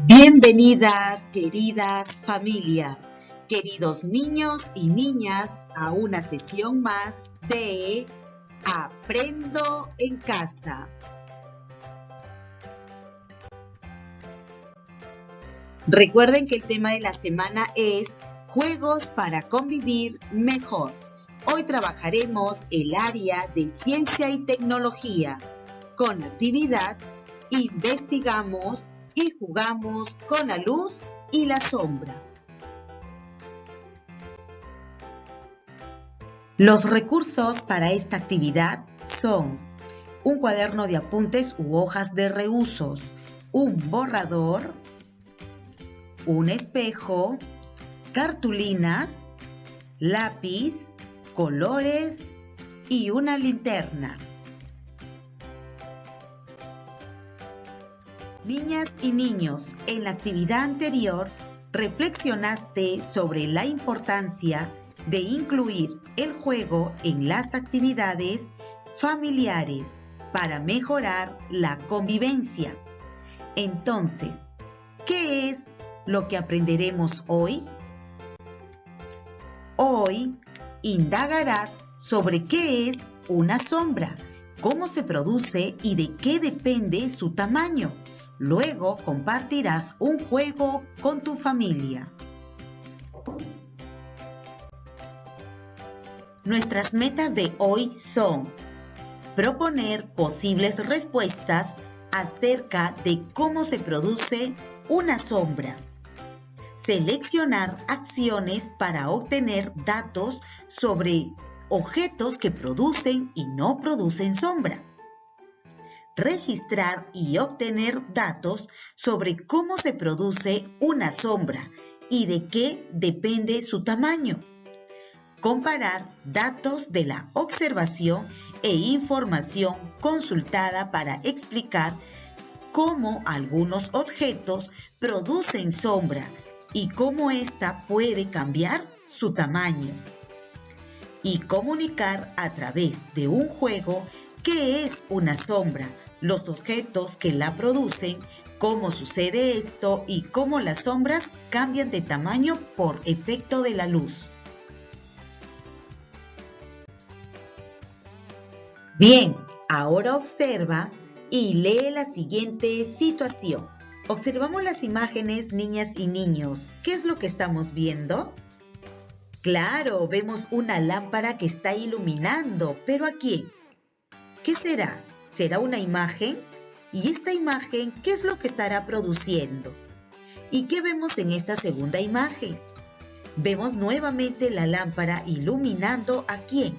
Bienvenidas, queridas familias, queridos niños y niñas, a una sesión más de Aprendo en Casa. Recuerden que el tema de la semana es Juegos para convivir mejor. Hoy trabajaremos el área de ciencia y tecnología. Con la actividad, investigamos y jugamos con la luz y la sombra. Los recursos para esta actividad son un cuaderno de apuntes u hojas de reusos, un borrador, un espejo, cartulinas, lápiz, colores y una linterna. Niñas y niños, en la actividad anterior reflexionaste sobre la importancia de incluir el juego en las actividades familiares para mejorar la convivencia. Entonces, ¿qué es lo que aprenderemos hoy? Hoy indagarás sobre qué es una sombra, cómo se produce y de qué depende su tamaño. Luego compartirás un juego con tu familia. Nuestras metas de hoy son proponer posibles respuestas acerca de cómo se produce una sombra, seleccionar acciones para obtener datos sobre objetos que producen y no producen sombra, registrar y obtener datos sobre cómo se produce una sombra y de qué depende su tamaño. Comparar datos de la observación e información consultada para explicar cómo algunos objetos producen sombra y cómo ésta puede cambiar su tamaño. Y comunicar a través de un juego qué es una sombra, los objetos que la producen, cómo sucede esto y cómo las sombras cambian de tamaño por efecto de la luz. Bien, ahora observa y lee la siguiente situación. Observamos las imágenes, niñas y niños. ¿Qué es lo que estamos viendo? Claro, vemos una lámpara que está iluminando, ¿pero a quién? ¿Qué será? ¿Será una imagen? ¿Y esta imagen qué es lo que estará produciendo? ¿Y qué vemos en esta segunda imagen? Vemos nuevamente la lámpara iluminando ¿a quién?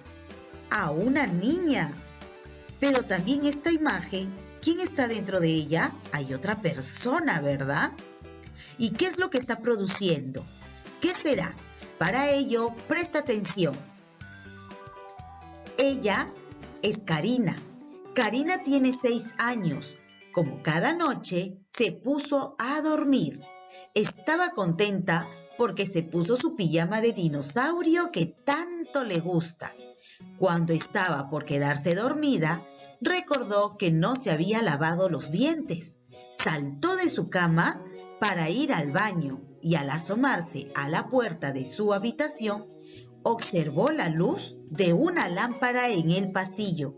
A una niña. Pero también esta imagen, ¿quién está dentro de ella? Hay otra persona, ¿verdad? ¿Y qué es lo que está produciendo? ¿Qué será? Para ello, presta atención. Ella es Karina. Karina tiene 6 años. Como cada noche, se puso a dormir. Estaba contenta porque se puso su pijama de dinosaurio que tanto le gusta. Cuando estaba por quedarse dormida, recordó que no se había lavado los dientes. Saltó de su cama para ir al baño y al asomarse a la puerta de su habitación, observó la luz de una lámpara en el pasillo.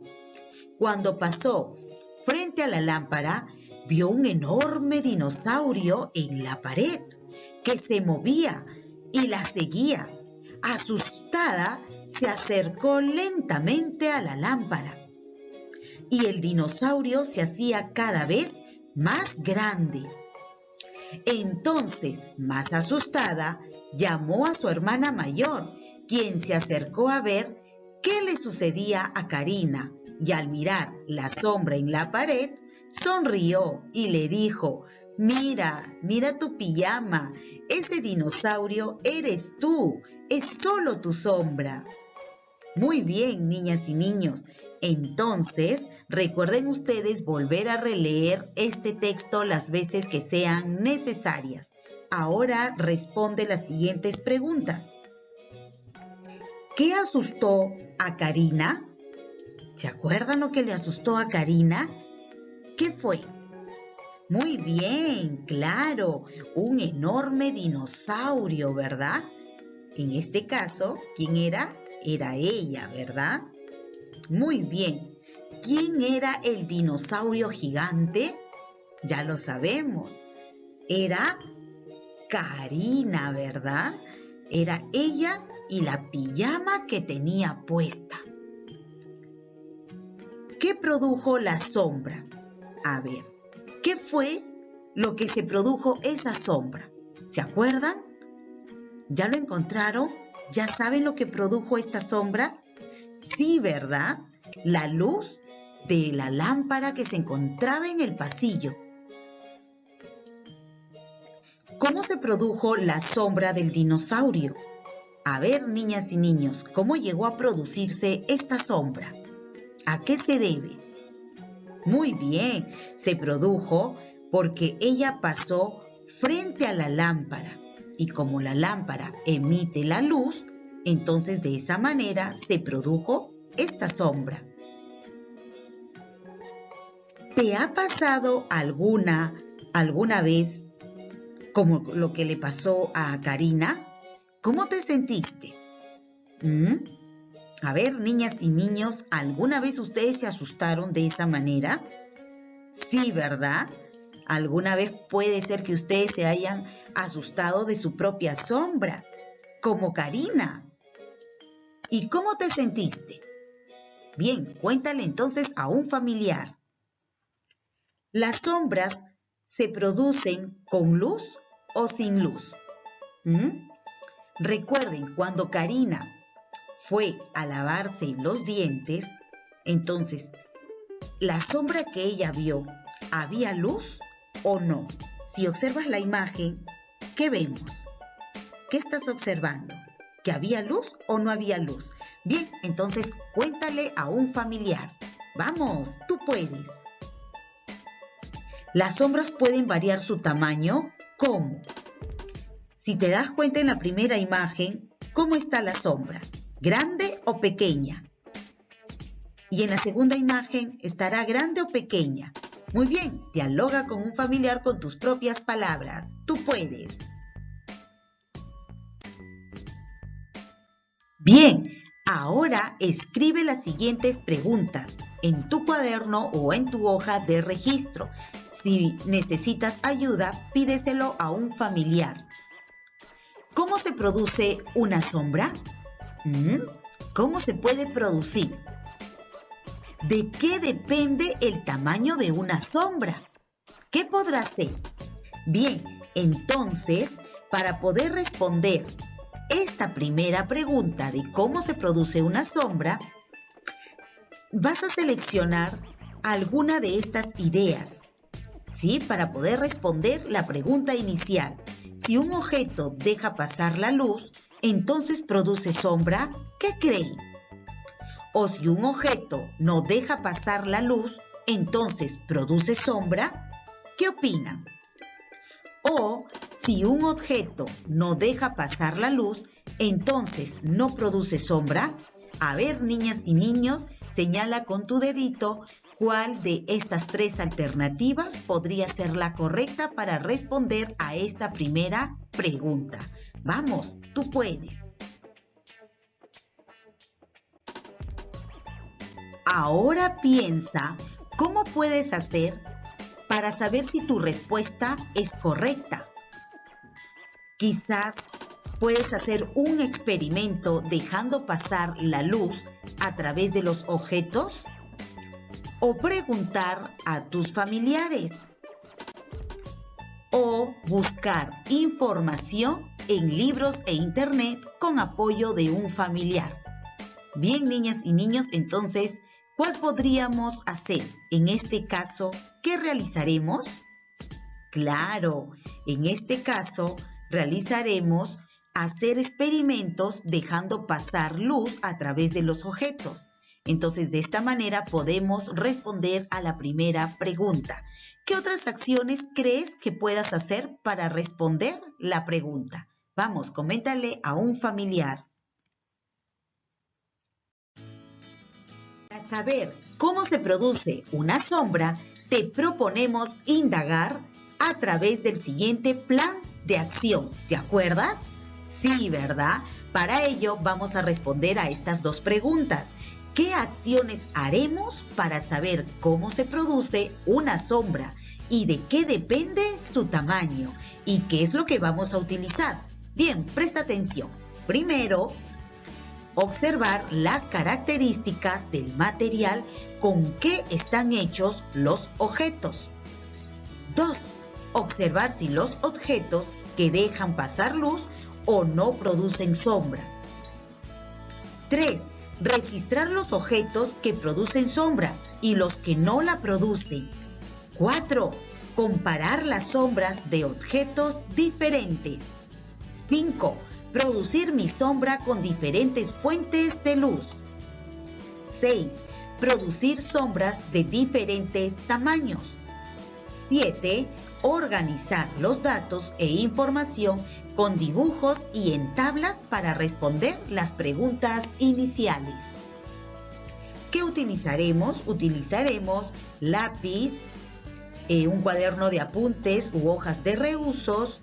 Cuando pasó frente a la lámpara, vio un enorme dinosaurio en la pared que se movía y la seguía. Asustada, se acercó lentamente a la lámpara y el dinosaurio se hacía cada vez más grande. Entonces, más asustada, llamó a su hermana mayor, quien se acercó a ver qué le sucedía a Karina y al mirar la sombra en la pared, sonrió y le dijo: mira tu pijama, ese dinosaurio eres tú, es solo tu sombra. Muy bien, niñas y niños. Entonces, recuerden ustedes volver a releer este texto las veces que sean necesarias. Ahora responde las siguientes preguntas. ¿Qué asustó a Karina? ¿Se acuerdan lo que le asustó a Karina? ¿Qué fue? Muy bien, claro, un enorme dinosaurio, ¿verdad? En este caso, ¿quién era? Era ella, ¿verdad? Muy bien. ¿Quién era el dinosaurio gigante? Ya lo sabemos. Era Karina, ¿verdad? Era ella y la pijama que tenía puesta. ¿Qué produjo la sombra? A ver, ¿qué fue lo que se produjo esa sombra? ¿Se acuerdan? ¿Ya lo encontraron? ¿Ya saben lo que produjo esta sombra? Sí, ¿verdad? La luz de la lámpara que se encontraba en el pasillo. ¿Cómo se produjo la sombra del dinosaurio? A ver, niñas y niños, ¿cómo llegó a producirse esta sombra? ¿A qué se debe? Muy bien, se produjo porque ella pasó frente a la lámpara y como la lámpara emite la luz, entonces de esa manera se produjo esta sombra. ¿Te ha pasado alguna vez como lo que le pasó a Karina? ¿Cómo te sentiste? A ver, niñas y niños, ¿alguna vez ustedes se asustaron de esa manera? Sí, ¿verdad? Alguna vez puede ser que ustedes se hayan asustado de su propia sombra, como Karina. ¿Y cómo te sentiste? Bien, cuéntale entonces a un familiar. ¿Las sombras se producen con luz o sin luz? Recuerden, cuando Karina fue a lavarse los dientes, entonces, ¿la sombra que ella vio, había luz o no? Si observas la imagen, ¿qué vemos? ¿Qué estás observando? ¿Que había luz o no había luz? Bien, entonces cuéntale a un familiar. Vamos, tú puedes. ¿Las sombras pueden variar su tamaño? ¿Cómo? Si te das cuenta en la primera imagen, ¿cómo está la sombra? ¿Grande o pequeña? Y en la segunda imagen, ¿estará grande o pequeña? Muy bien, dialoga con un familiar con tus propias palabras. Tú puedes. Bien, ahora escribe las siguientes preguntas en tu cuaderno o en tu hoja de registro. Si necesitas ayuda, pídeselo a un familiar. ¿Cómo se produce una sombra? ¿Cómo se puede producir? ¿De qué depende el tamaño de una sombra? ¿Qué podrá ser? Bien, entonces, para poder responder esta primera pregunta de cómo se produce una sombra, vas a seleccionar alguna de estas ideas, ¿sí? Para poder responder la pregunta inicial. Si un objeto deja pasar la luz, entonces produce sombra, ¿qué creen? O si un objeto no deja pasar la luz, entonces produce sombra, ¿qué opinan? O si un objeto no deja pasar la luz, entonces no produce sombra. A ver, niñas y niños, señala con tu dedito cuál de estas tres alternativas podría ser la correcta para responder a esta primera pregunta. Vamos, tú puedes. Ahora piensa cómo puedes hacer para saber si tu respuesta es correcta. Quizás puedes hacer un experimento dejando pasar la luz a través de los objetos o preguntar a tus familiares o buscar información en libros e internet con apoyo de un familiar. Bien, niñas y niños, entonces, ¿cuál podríamos hacer? En este caso, ¿qué realizaremos? Claro, en este caso realizaremos hacer experimentos dejando pasar luz a través de los objetos. Entonces, de esta manera podemos responder a la primera pregunta. ¿Qué otras acciones crees que puedas hacer para responder la pregunta? Vamos, coméntale a un familiar. Para saber cómo se produce una sombra, te proponemos indagar a través del siguiente plan de acción. ¿Te acuerdas? Sí, ¿verdad? Para ello vamos a responder a estas dos preguntas. ¿Qué acciones haremos para saber cómo se produce una sombra y de qué depende su tamaño? ¿Y qué es lo que vamos a utilizar? Bien, presta atención. Primero, observar las características del material con que están hechos los objetos. 2. Observar si los objetos que dejan pasar luz o no producen sombra. 3. Registrar los objetos que producen sombra y los que no la producen. 4. Comparar las sombras de objetos diferentes. 5. Producir mi sombra con diferentes fuentes de luz. 6. Producir sombras de diferentes tamaños. 7. Organizar los datos e información con dibujos y en tablas para responder las preguntas iniciales. ¿Qué utilizaremos? Utilizaremos lápiz, un cuaderno de apuntes u hojas de reusos,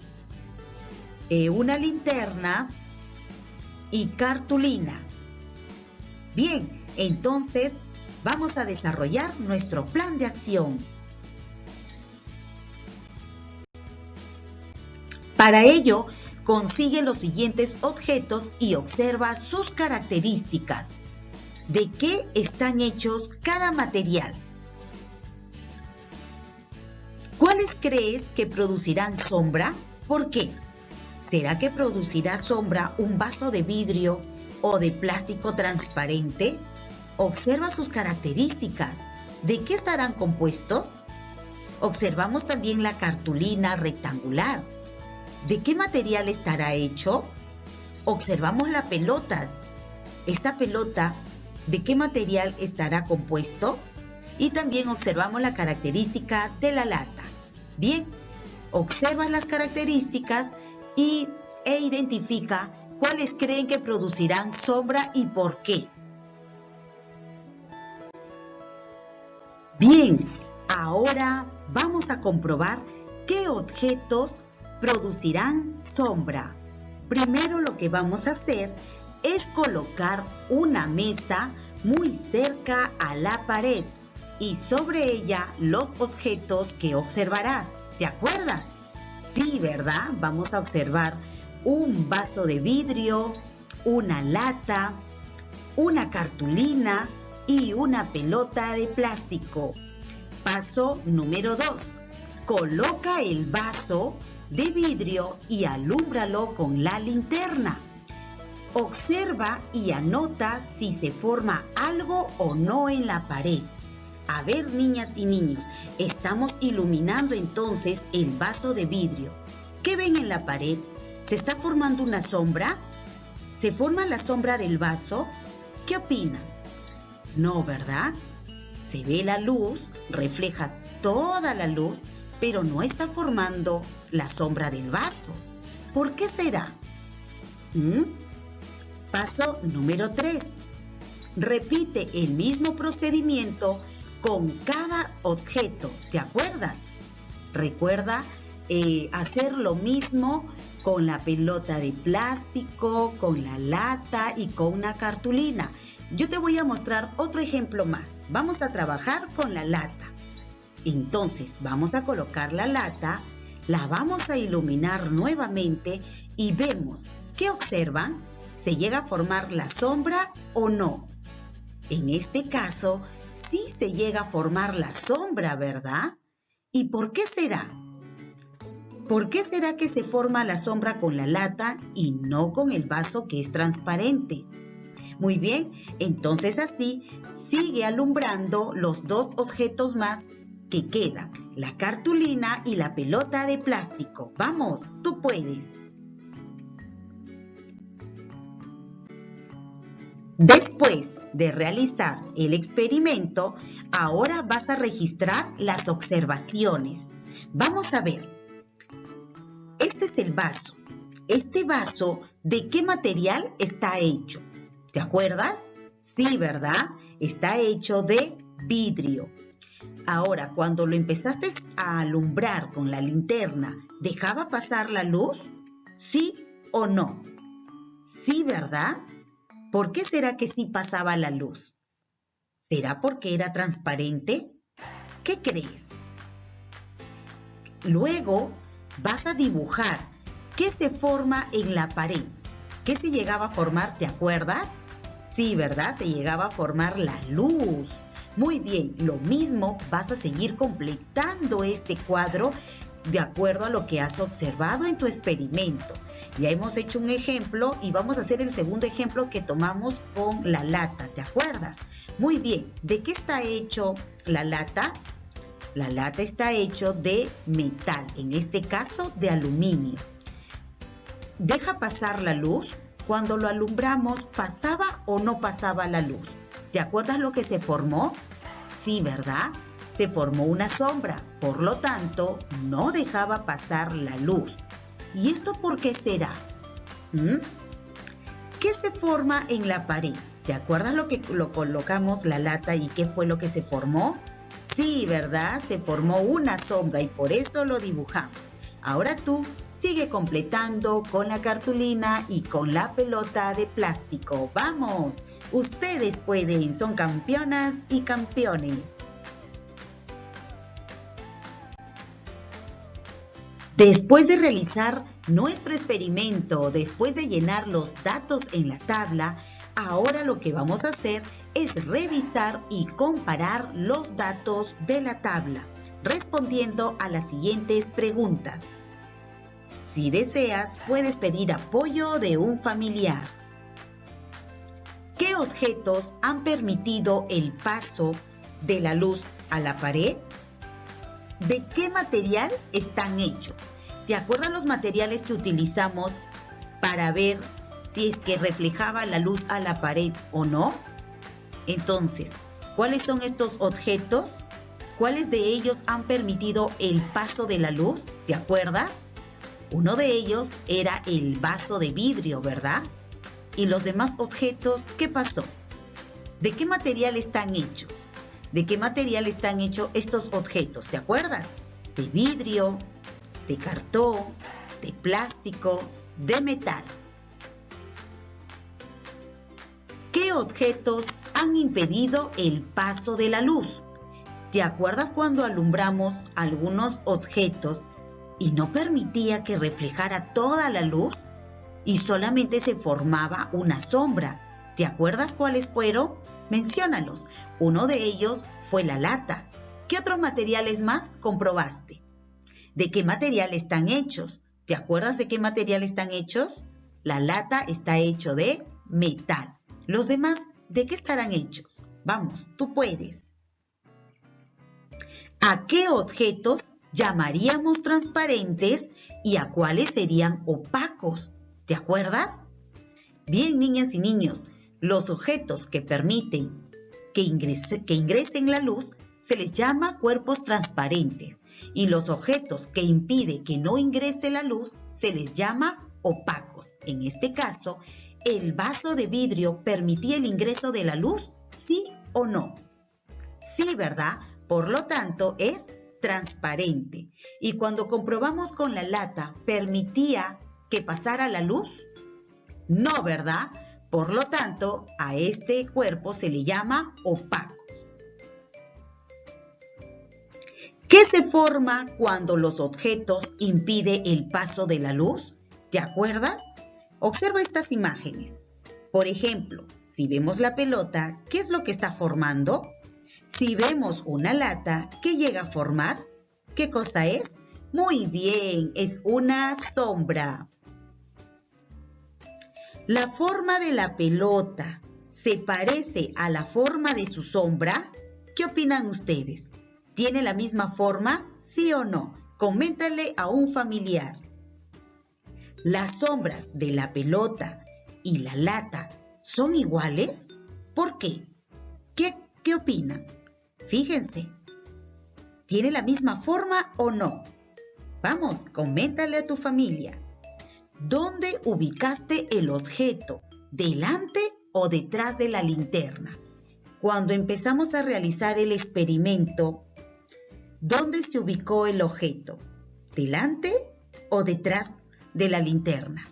una linterna y cartulina. Bien, entonces vamos a desarrollar nuestro plan de acción. Para ello, consigue los siguientes objetos y observa sus características. ¿De qué están hechos cada material? ¿Cuáles crees que producirán sombra? ¿Por qué? ¿Será que producirá sombra un vaso de vidrio o de plástico transparente? Observa sus características. ¿De qué estarán compuestos? Observamos también la cartulina rectangular. ¿De qué material estará hecho? Observamos la pelota. ¿Esta pelota de qué material estará compuesto? Y también observamos la característica de la lata. Bien, observa las características e identifica cuáles creen que producirán sombra y por qué. Bien, ahora vamos a comprobar qué objetos producirán sombra. Primero lo que vamos a hacer es colocar una mesa muy cerca a la pared y sobre ella los objetos que observarás. ¿Te acuerdas? Sí, ¿verdad? Vamos a observar un vaso de vidrio, una lata, una cartulina y una pelota de plástico. Paso número 2. Coloca el vaso de vidrio y alúmbralo con la linterna. Observa y anota si se forma algo o no en la pared. A ver, niñas y niños, estamos iluminando entonces el vaso de vidrio. ¿Qué ven en la pared? ¿Se está formando una sombra? ¿Se forma la sombra del vaso? ¿Qué opinan? No, ¿verdad? Se ve la luz, refleja toda la luz, pero no está formando la sombra del vaso. ¿Por qué será? Paso número 3. Repite el mismo procedimiento con cada objeto. ¿Te acuerdas? Recuerda hacer lo mismo con la pelota de plástico, con la lata y con una cartulina. Yo te voy a mostrar otro ejemplo más. Vamos a trabajar con la lata. Entonces vamos a colocar la lata, la vamos a iluminar nuevamente y vemos, ¿qué observan? ¿Se llega a formar la sombra o no? En este caso, sí se llega a formar la sombra, ¿verdad? ¿Y por qué será? ¿Por qué será que se forma la sombra con la lata y no con el vaso que es transparente? Muy bien, entonces así sigue alumbrando los dos objetos más que quedan, la cartulina y la pelota de plástico. Vamos, tú puedes. Después de realizar el experimento, ahora vas a registrar las observaciones. Vamos a ver. Este es el vaso. Este vaso, ¿de qué material está hecho? ¿Te acuerdas? Sí, ¿verdad? Está hecho de vidrio. Ahora, cuando lo empezaste a alumbrar con la linterna, ¿dejaba pasar la luz? ¿Sí o no? Sí, ¿verdad? ¿Por qué será que sí pasaba la luz? ¿Será porque era transparente? ¿Qué crees? Luego vas a dibujar qué se forma en la pared. ¿Qué se llegaba a formar? ¿Te acuerdas? Sí, ¿verdad? Se llegaba a formar la luz. Muy bien, lo mismo vas a seguir completando este cuadro de acuerdo a lo que has observado en tu experimento. Ya hemos hecho un ejemplo y vamos a hacer el segundo ejemplo que tomamos con la lata, ¿te acuerdas? Muy bien, ¿de qué está hecho la lata? La lata está hecho de metal, en este caso de aluminio. ¿Deja pasar la luz? Cuando lo alumbramos, ¿pasaba o no pasaba la luz? ¿Te acuerdas lo que se formó? Sí, ¿verdad? Se formó una sombra, por lo tanto, no dejaba pasar la luz. ¿Y esto por qué será? ¿Qué se forma en la pared? ¿Te acuerdas lo que lo colocamos la lata y qué fue lo que se formó? Sí, ¿verdad? Se formó una sombra y por eso lo dibujamos. Ahora tú sigue completando con la cartulina y con la pelota de plástico. ¡Vamos! Ustedes pueden, son campeonas y campeones. Después de realizar nuestro experimento, después de llenar los datos en la tabla, ahora lo que vamos a hacer es revisar y comparar los datos de la tabla, respondiendo a las siguientes preguntas. Si deseas, puedes pedir apoyo de un familiar. ¿Qué objetos han permitido el paso de la luz a la pared? ¿De qué material están hechos? ¿Te acuerdas los materiales que utilizamos para ver si es que reflejaba la luz a la pared o no? Entonces, ¿cuáles son estos objetos? ¿Cuáles de ellos han permitido el paso de la luz? ¿Te acuerdas? Uno de ellos era el vaso de vidrio, ¿verdad? ¿Y los demás objetos qué pasó? ¿De qué material están hechos? ¿De qué material están hechos estos objetos? ¿Te acuerdas? De vidrio, de cartón, de plástico, de metal. ¿Qué objetos han impedido el paso de la luz? ¿Te acuerdas cuando alumbramos algunos objetos y no permitía que reflejara toda la luz y solamente se formaba una sombra? ¿Te acuerdas cuáles fueron? Menciónalos. Uno de ellos fue la lata. ¿Qué otros materiales más comprobaste? ¿De qué material están hechos? ¿Te acuerdas de qué material están hechos? La lata está hecho de metal. ¿Los demás de qué estarán hechos? Vamos, tú puedes. ¿A qué objetos llamaríamos transparentes y a cuáles serían opacos? ¿Te acuerdas? Bien, niñas y niños, los objetos que permiten que ingresen la luz se les llama cuerpos transparentes y los objetos que impiden que no ingrese la luz se les llama opacos. En este caso, ¿el vaso de vidrio permitía el ingreso de la luz? ¿Sí o no? Sí, ¿verdad? Por lo tanto, es transparente. Y cuando comprobamos con la lata, ¿permitía que pasara la luz? No, ¿verdad? Por lo tanto, a este cuerpo se le llama opacos. ¿Qué se forma cuando los objetos impiden el paso de la luz? ¿Te acuerdas? Observa estas imágenes. Por ejemplo, si vemos la pelota, ¿qué es lo que está formando? Si vemos una lata, ¿qué llega a formar? ¿Qué cosa es? Muy bien, es una sombra. ¿La forma de la pelota se parece a la forma de su sombra? ¿Qué opinan ustedes? ¿Tiene la misma forma? ¿Sí o no? Coméntale a un familiar. ¿Las sombras de la pelota y la lata son iguales? ¿Por qué? ¿Qué opinan? Fíjense, ¿tiene la misma forma o no? Vamos, coméntale a tu familia. ¿Dónde ubicaste el objeto? ¿Delante o detrás de la linterna? Cuando empezamos a realizar el experimento, ¿Dónde se ubicó el objeto? ¿Delante o detrás de la linterna?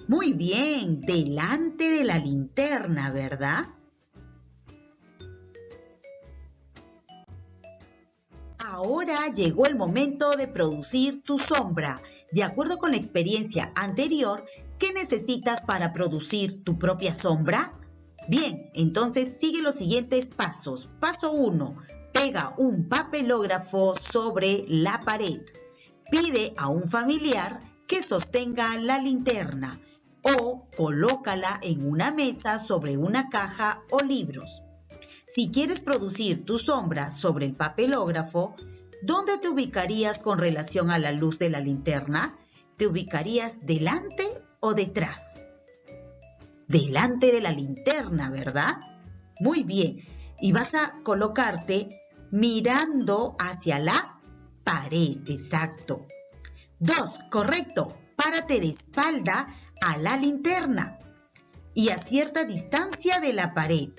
Muy bien, delante de la linterna, ¿verdad? Ahora llegó el momento de producir tu sombra. De acuerdo con la experiencia anterior, ¿qué necesitas para producir tu propia sombra? Bien, entonces sigue los siguientes pasos. Paso 1. Pega un papelógrafo sobre la pared. Pide a un familiar que sostenga la linterna o colócala en una mesa sobre una caja o libros. Si quieres producir tu sombra sobre el papelógrafo, ¿dónde te ubicarías con relación a la luz de la linterna? ¿Te ubicarías delante o detrás? Delante de la linterna, ¿verdad? Muy bien. Y vas a colocarte mirando hacia la pared, exacto. 2, correcto. Párate de espalda a la linterna y a cierta distancia de la pared.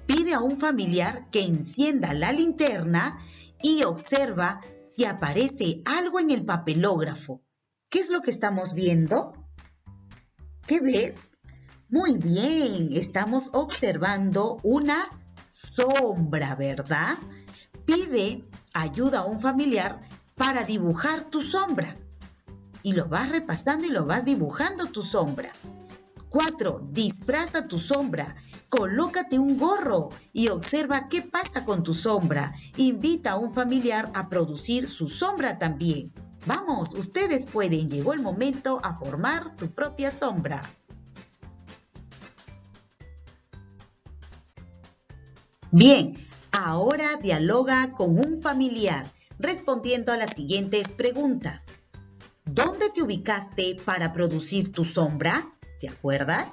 Pide a un familiar que encienda la linterna y observa si aparece algo en el papelógrafo. ¿Qué es lo que estamos viendo? ¿Qué ves? Muy bien, estamos observando una sombra, ¿verdad? Pide ayuda a un familiar para dibujar tu sombra. Y lo vas repasando y lo vas dibujando tu sombra. 4. Disfraza tu sombra. Colócate un gorro y observa qué pasa con tu sombra. Invita a un familiar a producir su sombra también. Vamos, ustedes pueden. Llegó el momento a formar tu propia sombra. Bien, ahora dialoga con un familiar respondiendo a las siguientes preguntas. ¿Dónde te ubicaste para producir tu sombra? ¿Te acuerdas?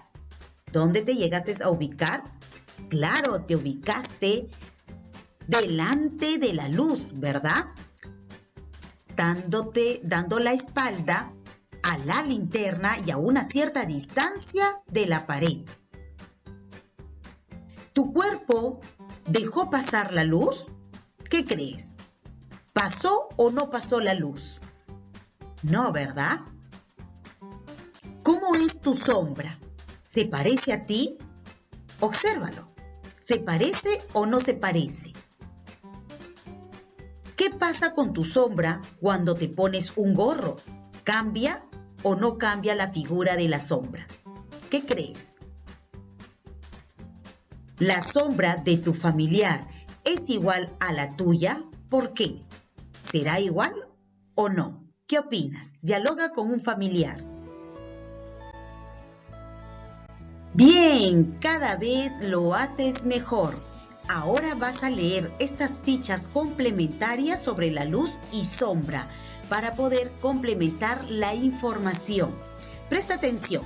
¿Dónde te llegaste a ubicar? Claro, te ubicaste delante de la luz, ¿verdad? Dando la espalda a la linterna y a una cierta distancia de la pared. ¿Tu cuerpo dejó pasar la luz? ¿Qué crees? ¿Pasó o no pasó la luz? No, ¿verdad? ¿Cómo es tu sombra? ¿Se parece a ti? Obsérvalo. ¿Se parece o no se parece? ¿Qué pasa con tu sombra cuando te pones un gorro? ¿Cambia o no cambia la figura de la sombra? ¿Qué crees? ¿La sombra de tu familiar es igual a la tuya? ¿Por qué? ¿Será igual o no? ¿Qué opinas? Dialoga con un familiar. Bien, cada vez lo haces mejor. Ahora vas a leer estas fichas complementarias sobre la luz y sombra para poder complementar la información. Presta atención.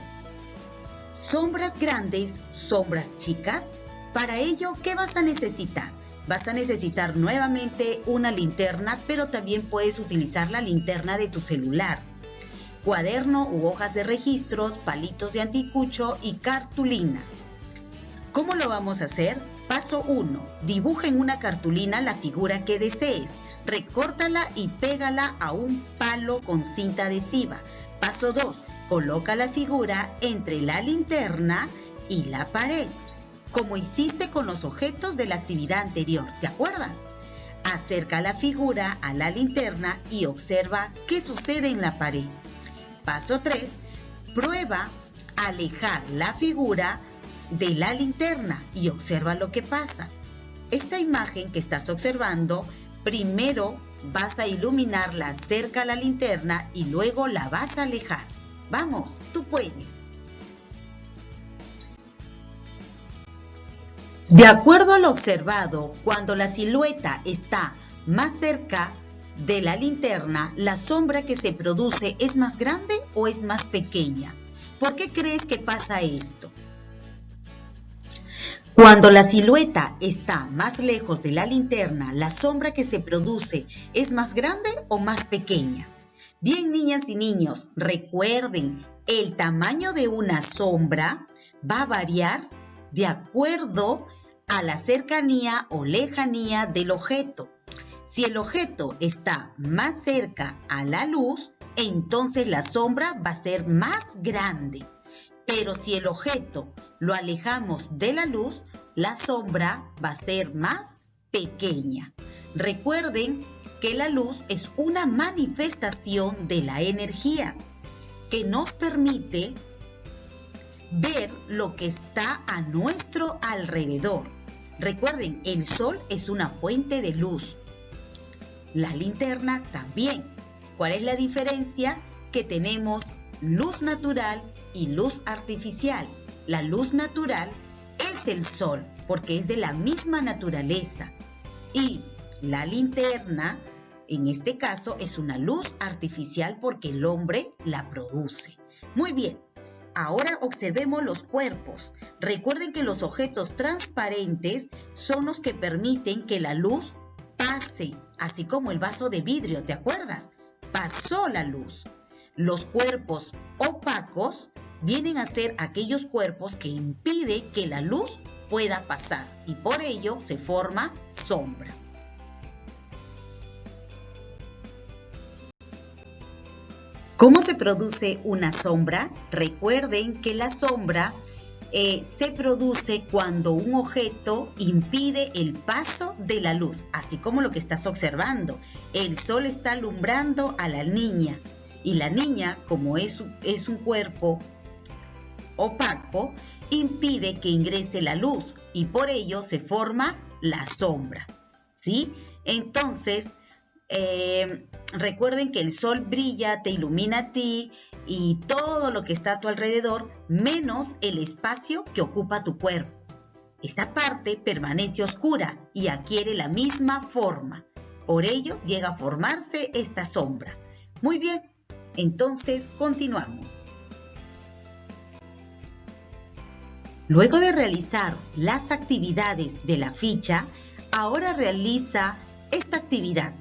Sombras grandes, sombras chicas. Para ello, ¿qué vas a necesitar? Vas a necesitar nuevamente una linterna, pero también puedes utilizar la linterna de tu celular. Cuaderno u hojas de registros, palitos de anticucho y cartulina. ¿Cómo lo vamos a hacer? Paso 1. Dibuja en una cartulina la figura que desees. Recórtala y pégala a un palo con cinta adhesiva. Paso 2. Coloca la figura entre la linterna y la pared, como hiciste con los objetos de la actividad anterior, ¿te acuerdas? Acerca la figura a la linterna y observa qué sucede en la pared. Paso 3. Prueba a alejar la figura de la linterna y observa lo que pasa. Esta imagen que estás observando, primero vas a iluminarla cerca a la linterna y luego la vas a alejar. Vamos, tú puedes. De acuerdo a lo observado, cuando la silueta está más cerca de la linterna, ¿la sombra que se produce es más grande o es más pequeña? ¿Por qué crees que pasa esto? Cuando la silueta está más lejos de la linterna, ¿la sombra que se produce es más grande o más pequeña? Bien, niñas y niños, recuerden, el tamaño de una sombra va a variar de acuerdo a la cercanía o lejanía del objeto. Si el objeto está más cerca a la luz, entonces la sombra va a ser más grande. Pero si el objeto lo alejamos de la luz, la sombra va a ser más pequeña. Recuerden que la luz es una manifestación de la energía que nos permite ver lo que está a nuestro alrededor. Recuerden, el sol es una fuente de luz. La linterna también. ¿Cuál es la diferencia? Que tenemos luz natural y luz artificial. La luz natural es el sol, porque es de la misma naturaleza. Y la linterna, en este caso, es una luz artificial porque el hombre la produce. Muy bien, ahora observemos los cuerpos. Recuerden que los objetos transparentes son los que permiten que la luz pase, así como el vaso de vidrio, ¿te acuerdas? Pasó la luz. Los cuerpos opacos vienen a ser aquellos cuerpos que impiden que la luz pueda pasar y por ello se forma sombra. ¿Cómo se produce una sombra? Recuerden que la sombra se produce cuando un objeto impide el paso de la luz, así como lo que estás observando. El sol está alumbrando a la niña y la niña, como es un cuerpo opaco, impide que ingrese la luz y por ello se forma la sombra, ¿sí? Entonces, recuerden que el sol brilla, te ilumina a ti y todo lo que está a tu alrededor, menos el espacio que ocupa tu cuerpo. Esa parte permanece oscura y adquiere la misma forma. Por ello llega a formarse esta sombra. Muy bien, entonces continuamos. Luego de realizar las actividades de la ficha, ahora realiza esta actividad,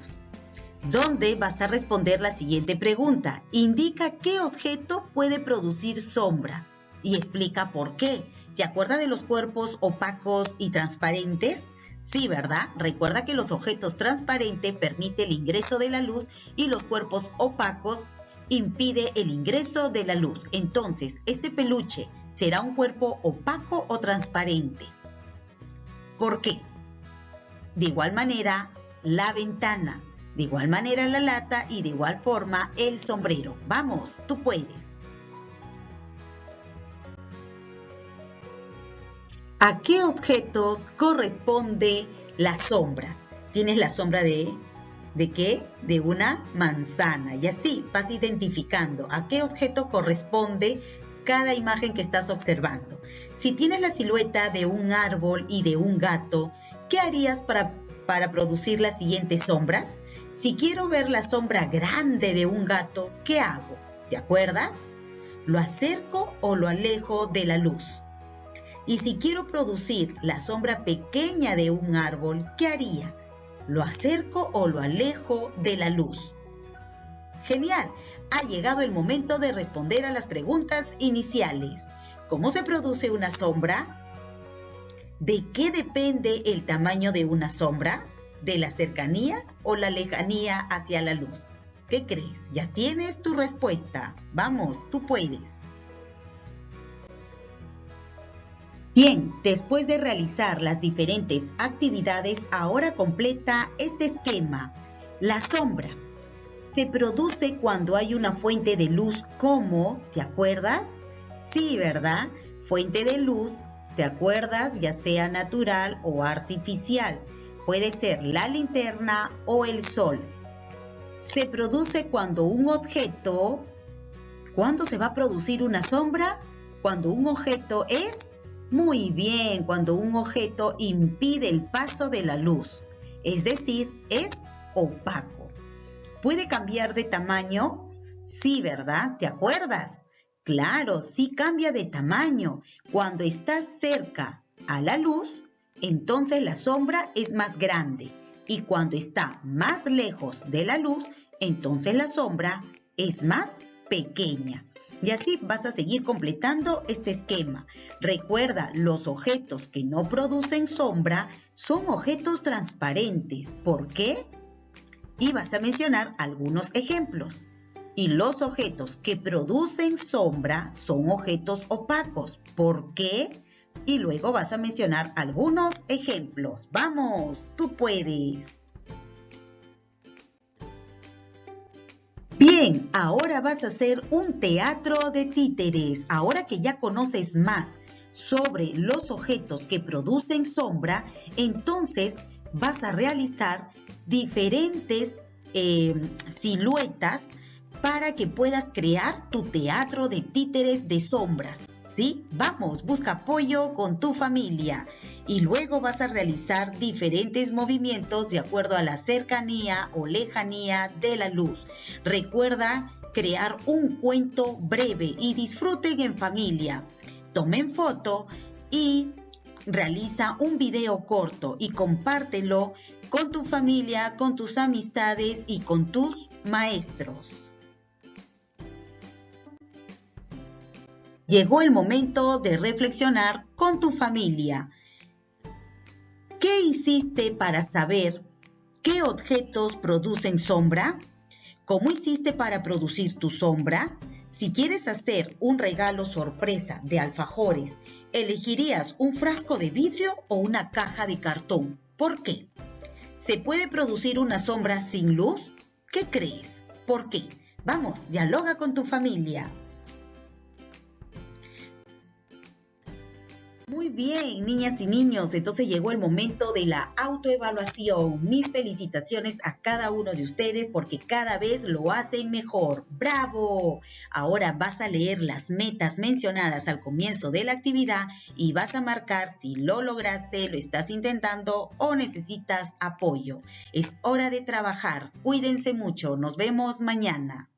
donde vas a responder la siguiente pregunta. Indica qué objeto puede producir sombra y explica por qué. ¿Te acuerdas de los cuerpos opacos y transparentes? Sí, ¿verdad? Recuerda que los objetos transparentes permiten el ingreso de la luz y los cuerpos opacos impide el ingreso de la luz. Entonces, este peluche será un cuerpo opaco o transparente. ¿Por qué? De igual manera, la ventana, de igual manera la lata y de igual forma el sombrero. Vamos, tú puedes. ¿A qué objetos corresponde las sombras? Tienes la sombra ¿de qué? De una manzana. Y así vas identificando a qué objeto corresponde cada imagen que estás observando. Si tienes la silueta de un árbol y de un gato, ¿qué harías para producir las siguientes sombras? Si quiero ver la sombra grande de un gato, ¿qué hago? ¿Te acuerdas? ¿Lo acerco o lo alejo de la luz? Y si quiero producir la sombra pequeña de un árbol, ¿qué haría? ¿Lo acerco o lo alejo de la luz? Genial, ha llegado el momento de responder a las preguntas iniciales. ¿Cómo se produce una sombra? ¿De qué depende el tamaño de una sombra? ¿De la cercanía o la lejanía hacia la luz? ¿Qué crees? Ya tienes tu respuesta. Vamos, tú puedes. Bien, después de realizar las diferentes actividades, ahora completa este esquema. La sombra se produce cuando hay una fuente de luz como, ¿te acuerdas? Sí, ¿verdad? Fuente de luz, ¿te acuerdas? Ya sea natural o artificial. Puede ser la linterna o el sol. Se produce cuando un objeto... ¿Cuándo se va a producir una sombra? Cuando un objeto es... Muy bien, cuando un objeto impide el paso de la luz. Es decir, es opaco. ¿Puede cambiar de tamaño? Sí, ¿verdad? ¿Te acuerdas? Claro, sí cambia de tamaño. Cuando está cerca a la luz, entonces la sombra es más grande. Y cuando está más lejos de la luz, entonces la sombra es más pequeña. Y así vas a seguir completando este esquema. Recuerda, los objetos que no producen sombra son objetos transparentes. ¿Por qué? y vas a mencionar algunos ejemplos. Y los objetos que producen sombra son objetos opacos. ¿Por qué? Y luego vas a mencionar algunos ejemplos. ¡Vamos! ¡Tú puedes! Bien, ahora vas a hacer un teatro de títeres. Ahora que ya conoces más sobre los objetos que producen sombra, entonces vas a realizar diferentes siluetas para que puedas crear tu teatro de títeres de sombras, ¿sí? Vamos, busca apoyo con tu familia y luego vas a realizar diferentes movimientos de acuerdo a la cercanía o lejanía de la luz. Recuerda crear un cuento breve y disfruten en familia. Tomen foto y realiza un video corto y compártelo con tu familia, con tus amistades y con tus maestros. Llegó el momento de reflexionar con tu familia. ¿Qué hiciste para saber qué objetos producen sombra? ¿Cómo hiciste para producir tu sombra? Si quieres hacer un regalo sorpresa de alfajores, ¿elegirías un frasco de vidrio o una caja de cartón? ¿Por qué? ¿Se puede producir una sombra sin luz? ¿Qué crees? ¿Por qué? Vamos, dialoga con tu familia. Muy bien, niñas y niños, entonces llegó el momento de la autoevaluación. Mis felicitaciones a cada uno de ustedes porque cada vez lo hacen mejor. ¡Bravo! Ahora vas a leer las metas mencionadas al comienzo de la actividad y vas a marcar si lo lograste, lo estás intentando o necesitas apoyo. Es hora de trabajar. Cuídense mucho. Nos vemos mañana.